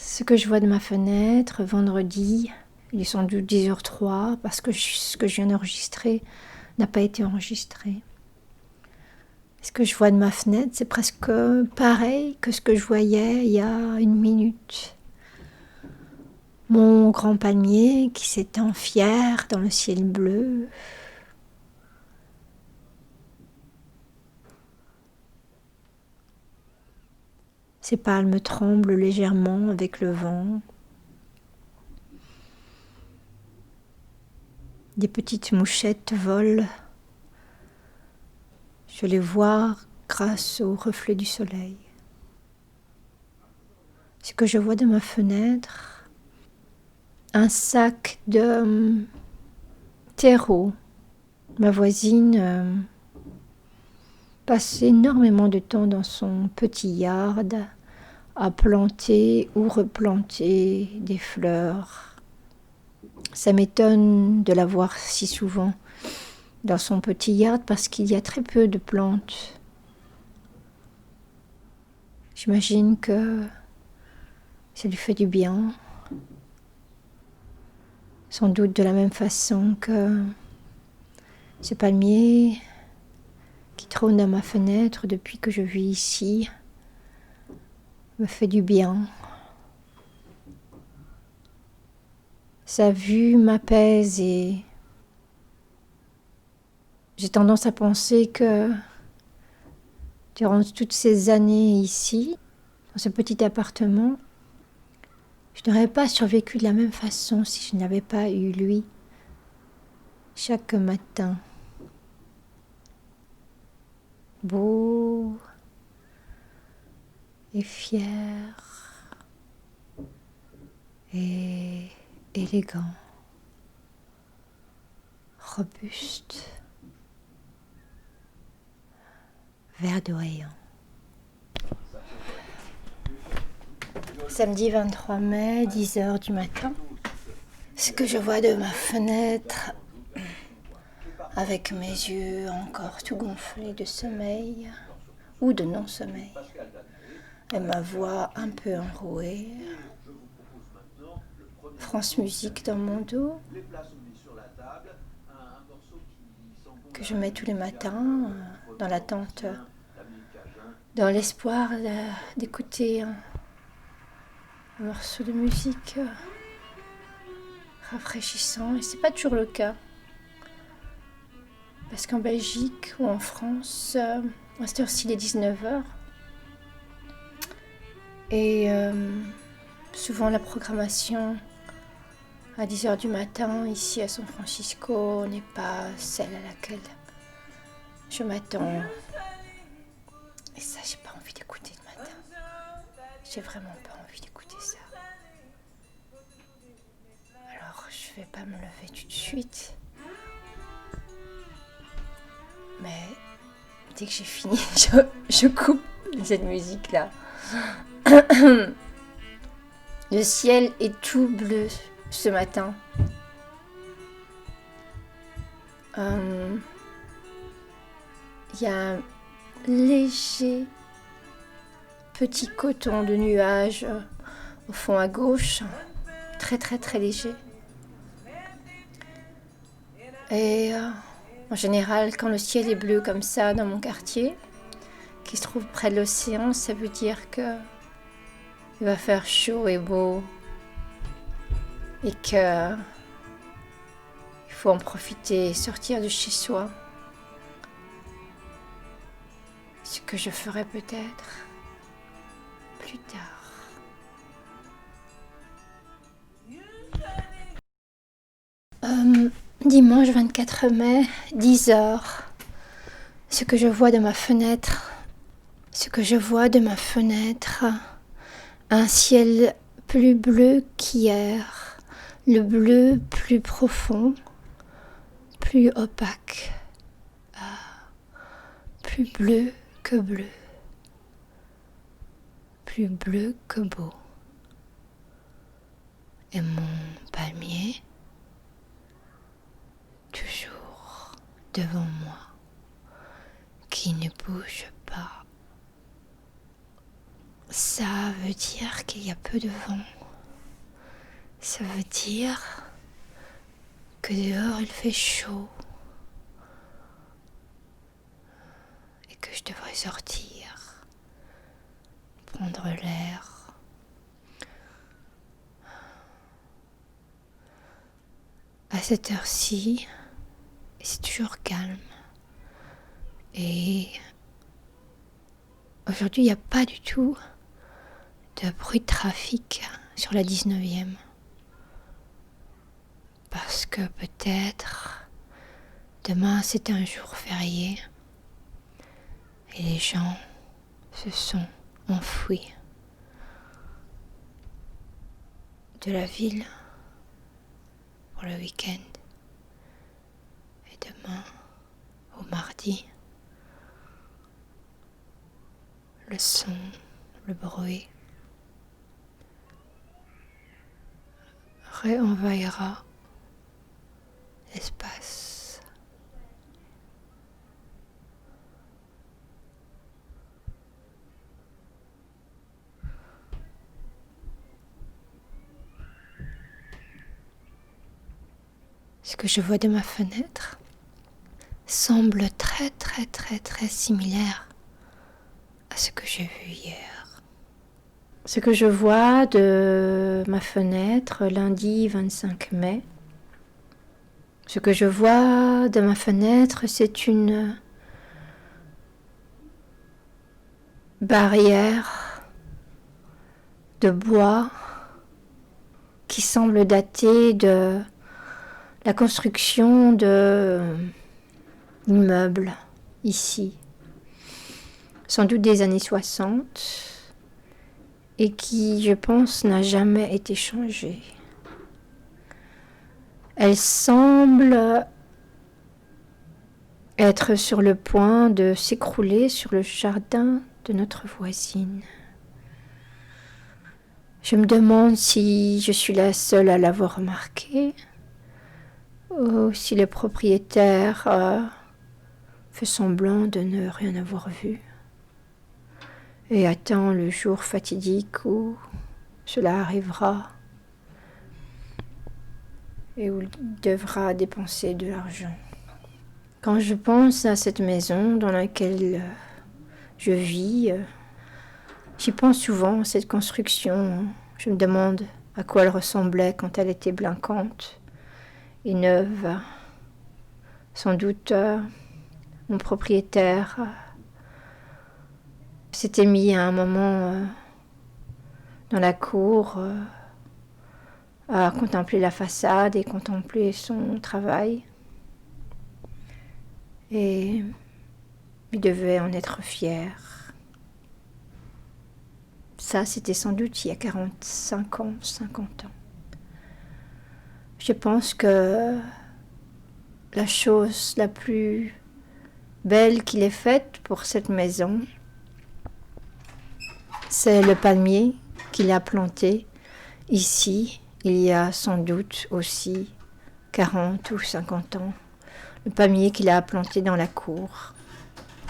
Ce que je vois de ma fenêtre, vendredi, il est sans doute 10h03 parce que ce que je viens d'enregistrer n'a pas été enregistré. Ce que je vois de ma fenêtre, c'est presque pareil que ce que je voyais il y a une minute. Mon grand palmier qui s'étend fier dans le ciel bleu. Ses palmes tremblent légèrement avec le vent. Des petites mouchettes volent. Je les vois grâce au reflet du soleil. Ce que je vois de ma fenêtre, un sac de terreau. Ma voisine passe énormément de temps dans son petit yard à planter ou replanter des fleurs. Ça m'étonne de la voir si souvent dans son petit yard parce qu'il y a très peu de plantes. J'imagine que ça lui fait du bien. Sans doute de la même façon que ce palmier qui trône à ma fenêtre depuis que je vis ici me fait du bien. Sa vue m'apaise et j'ai tendance à penser que durant toutes ces années ici, dans ce petit appartement, je n'aurais pas survécu de la même façon si je n'avais pas eu lui chaque matin. Beau et fier et élégant, robuste, verdoyant. Samedi 23 mai, 10h du matin. Ce que je vois de ma fenêtre, avec mes yeux encore tout gonflés de sommeil ou de non-sommeil, et ma voix un peu enrouée. France Musique dans mon dos, que je mets tous les matins dans l'attente, dans l'espoir d'écouter un morceau de musique rafraîchissant. Et c'est pas toujours le cas. Parce qu'en Belgique ou en France, à cette heure-ci, il est 19h. Et souvent la programmation à 10h du matin, ici à San Francisco, n'est pas celle à laquelle je m'attends. Et ça, j'ai pas envie d'écouter le matin. J'ai vraiment pas envie d'écouter ça. Alors, je vais pas me lever tout de suite. Mais dès que j'ai fini, je coupe cette musique-là. Le ciel est tout bleu ce matin. Il y a un léger petit coton de nuages au fond à gauche, très très très léger. Et en général, quand le ciel est bleu comme ça dans mon quartier, qui se trouve près de l'océan, ça veut dire que il va faire chaud et beau et que il faut en profiter et sortir de chez soi. Ce que je ferai peut-être plus tard. Dimanche 24 mai, 10h. Ce que je vois de ma fenêtre, un ciel plus bleu qu'hier, le bleu plus profond, plus opaque, plus bleu que bleu, plus bleu que beau. Et mon palmier, toujours devant moi, qui ne bouge pas. Ça veut dire qu'il y a peu de vent. Ça veut dire que dehors il fait chaud et que je devrais sortir, prendre l'air. À cette heure-ci, c'est toujours calme. Et aujourd'hui, il n'y a pas du tout de bruit de trafic sur la 19e. Parce que peut-être demain c'est un jour férié et les gens se sont enfouis de la ville pour le week-end. Et demain, au mardi, le son, le bruit réenvahira l'espace. Ce que je vois de ma fenêtre semble très similaire à ce que j'ai vu hier. Ce que je vois de ma fenêtre lundi 25 mai, ce que je vois de ma fenêtre, c'est une barrière de bois qui semble dater de la construction de l'immeuble ici, sans doute des années 60, et qui, je pense, n'a jamais été changée. Elle semble être sur le point de s'écrouler sur le jardin de notre voisine. Je me demande si je suis la seule à l'avoir remarqué, ou si le propriétaire fait semblant de ne rien avoir vu et attend le jour fatidique où cela arrivera et où il devra dépenser de l'argent. Quand je pense à cette maison dans laquelle je vis, j'y pense souvent, cette construction. Je me demande à quoi elle ressemblait quand elle était blinquante et neuve. Sans doute, mon propriétaire s'était mis à un moment dans la cour à contempler la façade et contempler son travail. Et il devait en être fier. Ça, c'était sans doute il y a 45 ans, 50 ans. Je pense que la chose la plus belle qu'il ait faite pour cette maison, c'est le palmier qu'il a planté ici, il y a sans doute aussi 40 ou 50 ans. Le palmier qu'il a planté dans la cour,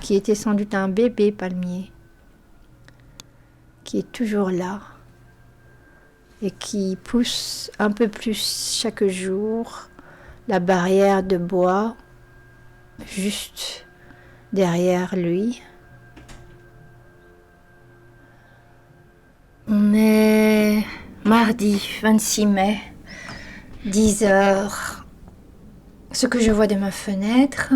qui était sans doute un bébé palmier, qui est toujours là et qui pousse un peu plus chaque jour la barrière de bois juste derrière lui. On est mardi 26 mai, 10 heures. Ce que je vois de ma fenêtre,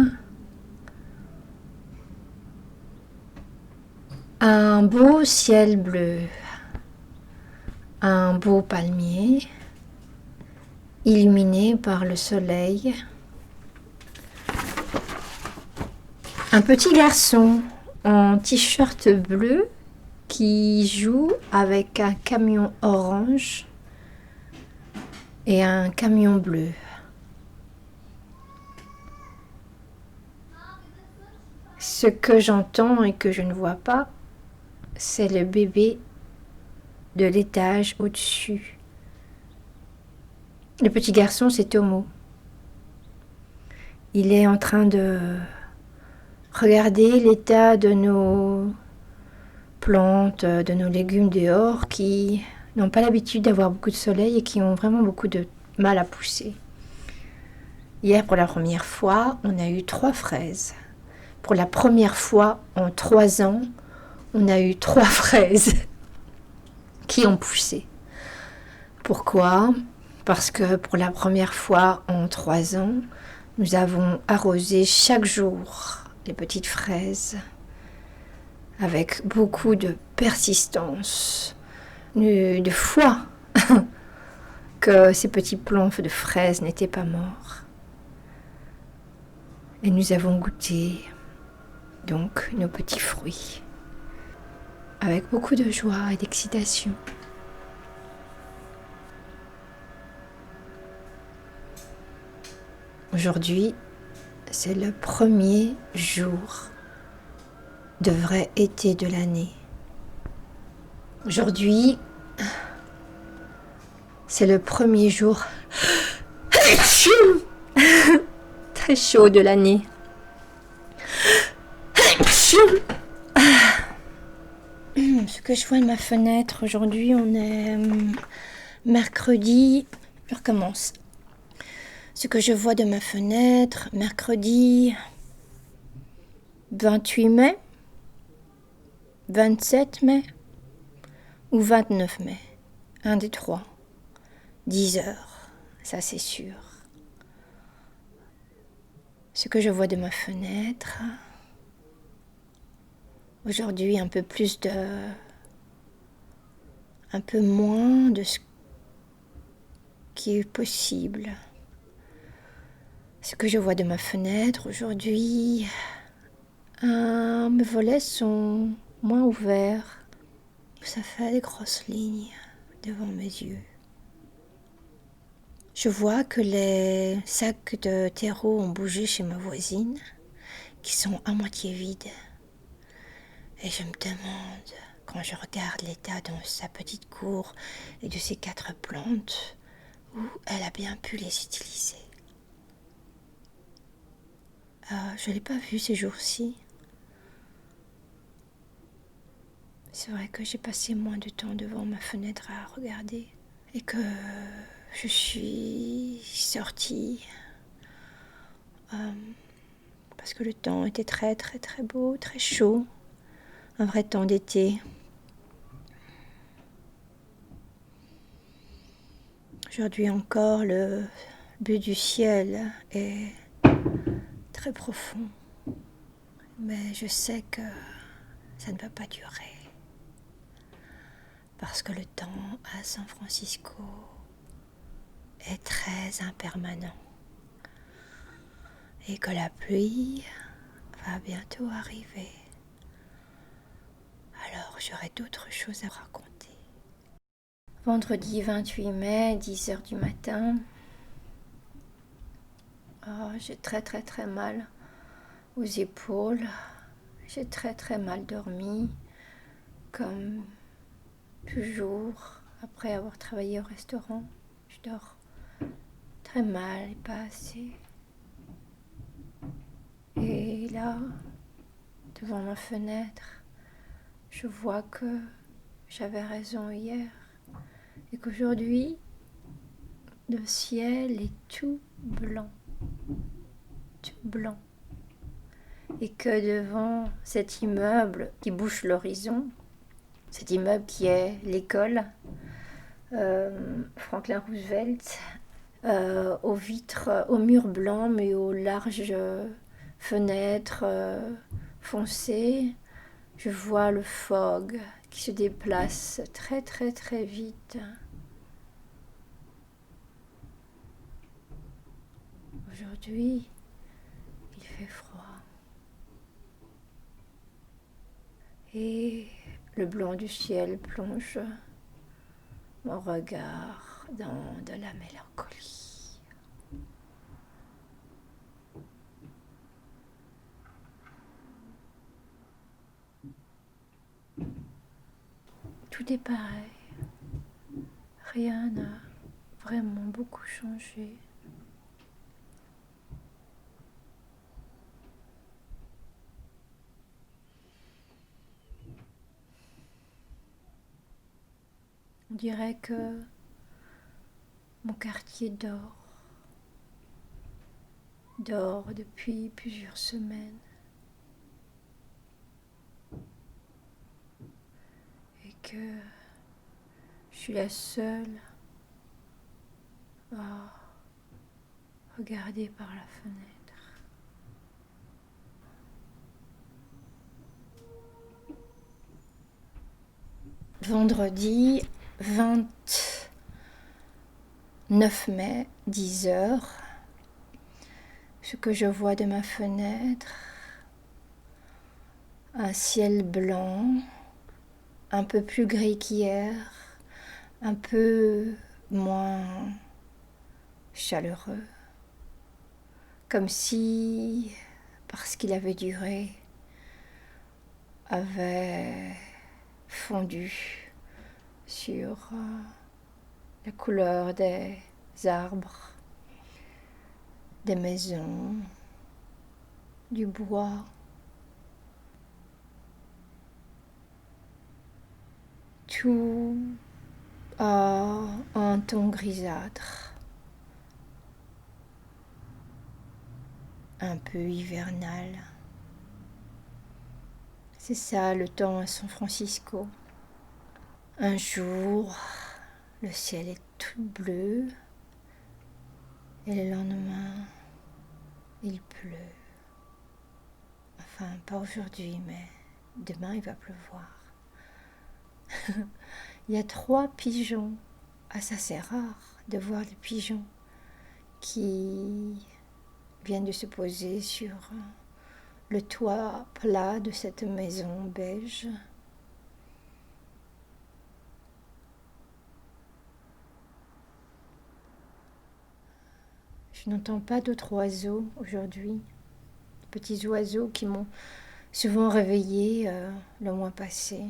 un beau ciel bleu, un beau palmier illuminé par le soleil, un petit garçon en t-shirt bleu qui joue avec un camion orange et un camion bleu. Ce que j'entends et que je ne vois pas, c'est le bébé de l'étage au-dessus. Le petit garçon, c'est Tomo. Il est en train de regarder l'état de nos plantes, de nos légumes dehors qui n'ont pas l'habitude d'avoir beaucoup de soleil et qui ont vraiment beaucoup de mal à pousser. Hier, pour la première fois, on a eu 3 fraises. Pour la première fois en 3 ans, on a eu 3 fraises qui ont poussé. Pourquoi ? Parce que pour la première fois en 3 ans, nous avons arrosé chaque jour les petites fraises avec beaucoup de persistance, de foi que ces petits plants de fraises n'étaient pas morts. Et nous avons goûté donc nos petits fruits avec beaucoup de joie et d'excitation. Aujourd'hui, c'est le premier jour de vrai été de l'année. Aujourd'hui, c'est le premier jour très chaud de l'année. Ce que je vois de ma fenêtre aujourd'hui, on est mercredi. Je recommence. Ce que je vois de ma fenêtre, mercredi 28 mai, 27 mai ou 29 mai. Un des 3. 10 heures, ça c'est sûr. Ce que je vois de ma fenêtre, aujourd'hui un peu moins de ce qui est possible. Ce que je vois de ma fenêtre aujourd'hui, mes volets sont moins ouverts. Ça fait des grosses lignes devant mes yeux. Je vois que les sacs de terreau ont bougé chez ma voisine, qui sont à moitié vides. Et je me demande, quand je regarde l'état dans sa petite cour et de ses 4 plantes, où elle a bien pu les utiliser. Je ne l'ai pas vue ces jours-ci. C'est vrai que j'ai passé moins de temps devant ma fenêtre à regarder et que je suis sortie parce que le temps était très très très beau, très chaud, un vrai temps d'été. Aujourd'hui encore, le bleu du ciel est très profond, mais je sais que ça ne va pas durer. Parce que le temps à San Francisco est très impermanent et que la pluie va bientôt arriver. Alors j'aurai d'autres choses à raconter. Vendredi 28 mai, 10h du matin. J'ai très très très mal aux épaules. J'ai très très mal dormi, comme toujours après avoir travaillé au restaurant. Je dors très mal et pas assez. Et là, devant ma fenêtre, je vois que j'avais raison hier et qu'aujourd'hui, le ciel est tout blanc. Tout blanc. Et que devant cet immeuble qui bouche l'horizon, cet immeuble qui est l'école Franklin Roosevelt, aux vitres, aux murs blancs mais aux larges fenêtres foncées, je vois le fog qui se déplace très très très vite. Aujourd'hui, il fait froid. Et le blanc du ciel plonge mon regard dans de la mélancolie. Tout est pareil. Rien n'a vraiment beaucoup changé. dirait que mon quartier dort depuis plusieurs semaines. Et que je suis la seule à regarder par la fenêtre. Vendredi 29 mai, 10 heures. Ce que je vois de ma fenêtre, un ciel blanc, un peu plus gris qu'hier, un peu moins chaleureux, comme si, parce qu'il avait duré, avait fondu sur la couleur des arbres, des maisons, du bois. Tout a un ton grisâtre, un peu hivernal. C'est ça le temps à San Francisco. Un jour, le ciel est tout bleu et le lendemain, il pleut. Enfin, pas aujourd'hui, mais demain il va pleuvoir. Il y a 3 pigeons. Ah, ça c'est rare de voir des pigeons qui viennent de se poser sur le toit plat de cette maison beige. Je n'entends pas d'autres oiseaux aujourd'hui. Petits oiseaux qui m'ont souvent réveillée le mois passé,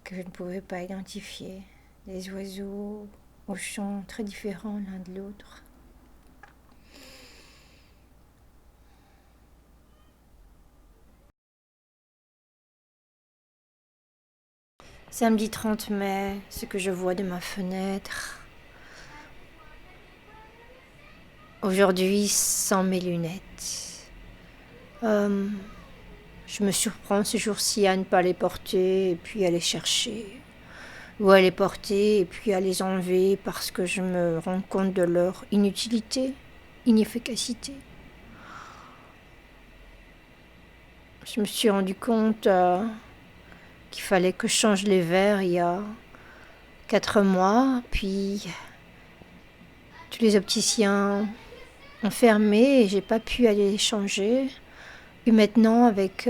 que je ne pouvais pas identifier. Des oiseaux aux chants très différents l'un de l'autre. Samedi 30 mai, ce que je vois de ma fenêtre. Aujourd'hui, sans mes lunettes. Je me surprends ce jour-ci à ne pas les porter et puis à les chercher. Ou à les porter et puis à les enlever parce que je me rends compte de leur inutilité, inefficacité. Je me suis rendu compte qu'il fallait que je change les verres il y a 4 mois, puis tous les opticiens ont fermé et j'ai pas pu aller les changer. Et maintenant, avec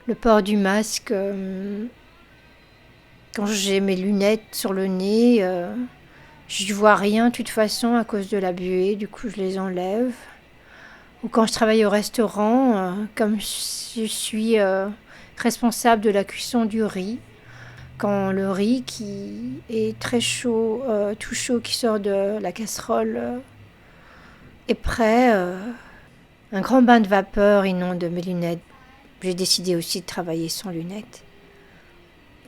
le port du masque, quand j'ai mes lunettes sur le nez, je vois rien de toute façon à cause de la buée, du coup je les enlève. Ou quand je travaille au restaurant, comme je suis responsable de la cuisson du riz, quand le riz qui est très chaud, tout chaud qui sort de la casserole est prêt, un grand bain de vapeur inonde mes lunettes. J'ai décidé aussi de travailler sans lunettes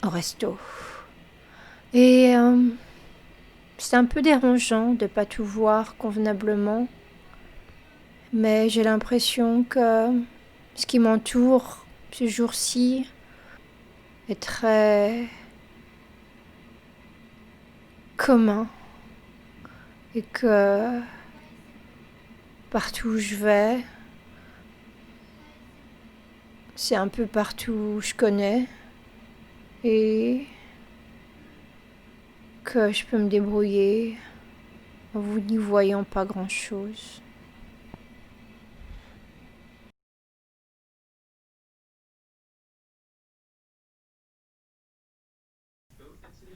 au resto. Et c'est un peu dérangeant de ne pas tout voir convenablement, mais j'ai l'impression que ce qui m'entoure ce jour-ci est très commun et que partout où je vais, c'est un peu partout où je connais et que je peux me débrouiller en n'y voyant pas grand-chose.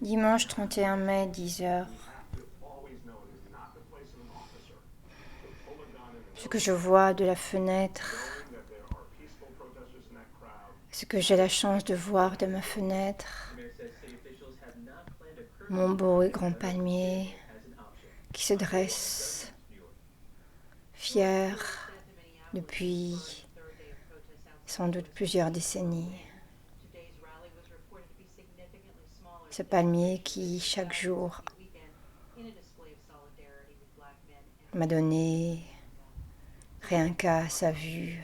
Dimanche 31 mai, 10 heures. Ce que je vois de la fenêtre, ce que j'ai la chance de voir de ma fenêtre, mon beau et grand palmier qui se dresse, fier depuis sans doute plusieurs décennies. Ce palmier qui, chaque jour, m'a donné, rien qu'à sa vue,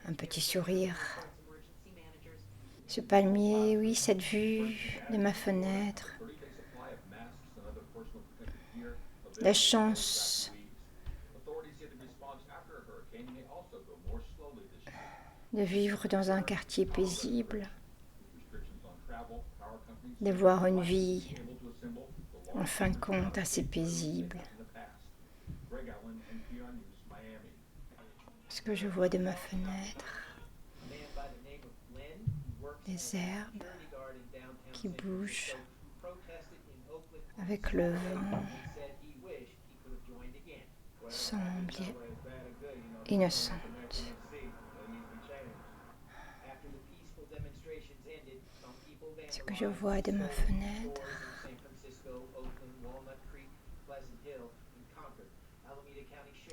un petit sourire. Ce palmier, oui, cette vue de ma fenêtre, la chance de vivre dans un quartier paisible, d'avoir une vie, en fin de compte, assez paisible. Ce que je vois de ma fenêtre, des herbes qui bougent avec le vent, semble innocente. Ce que je vois de ma fenêtre,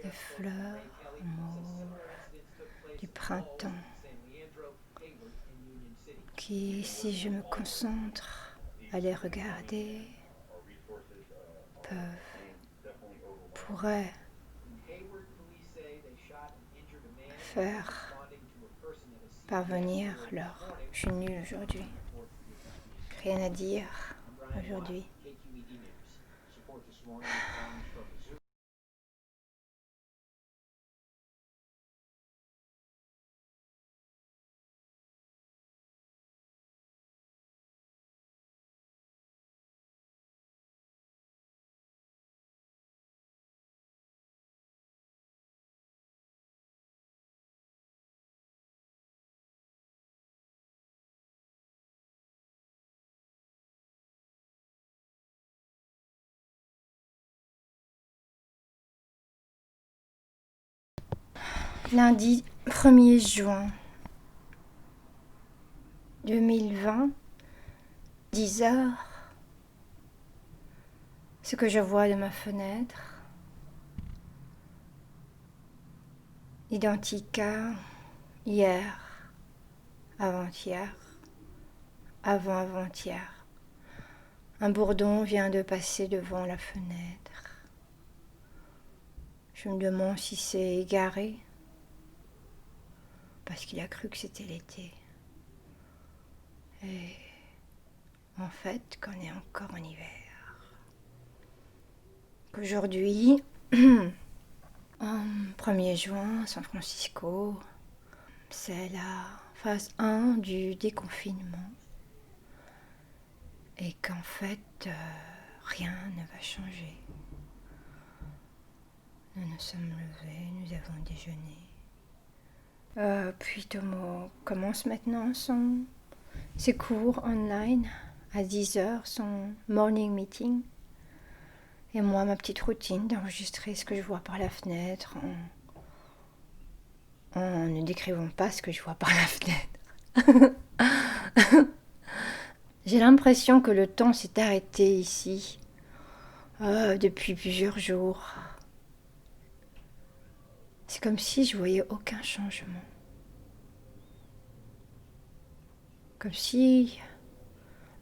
des fleurs mauves du printemps qui, si je me concentre à les regarder, pourraient faire parvenir leur... Je suis nulle aujourd'hui. Rien à dire aujourd'hui. Lundi 1er juin 2020, 10 heures. Ce que je vois de ma fenêtre, identique à hier, avant-hier, avant-avant-hier. Un bourdon vient de passer devant la fenêtre. Je me demande si c'est égaré, parce qu'il a cru que c'était l'été. Et en fait, qu'on est encore en hiver. Aujourd'hui, 1er juin, San Francisco, c'est la phase 1 du déconfinement. Et qu'en fait, rien ne va changer. Nous nous sommes levés, nous avons déjeuné. Puis Tomo commence maintenant ses cours online à 10h, son morning meeting. Et moi, ma petite routine d'enregistrer ce que je vois par la fenêtre en ne décrivant pas ce que je vois par la fenêtre. J'ai l'impression que le temps s'est arrêté ici depuis plusieurs jours. C'est comme si je voyais aucun changement. Comme si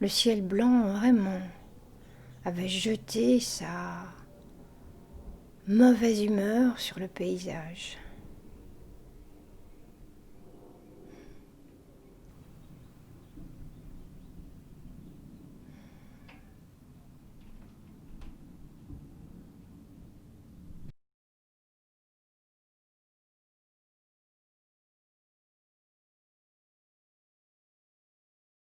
le ciel blanc vraiment avait jeté sa mauvaise humeur sur le paysage.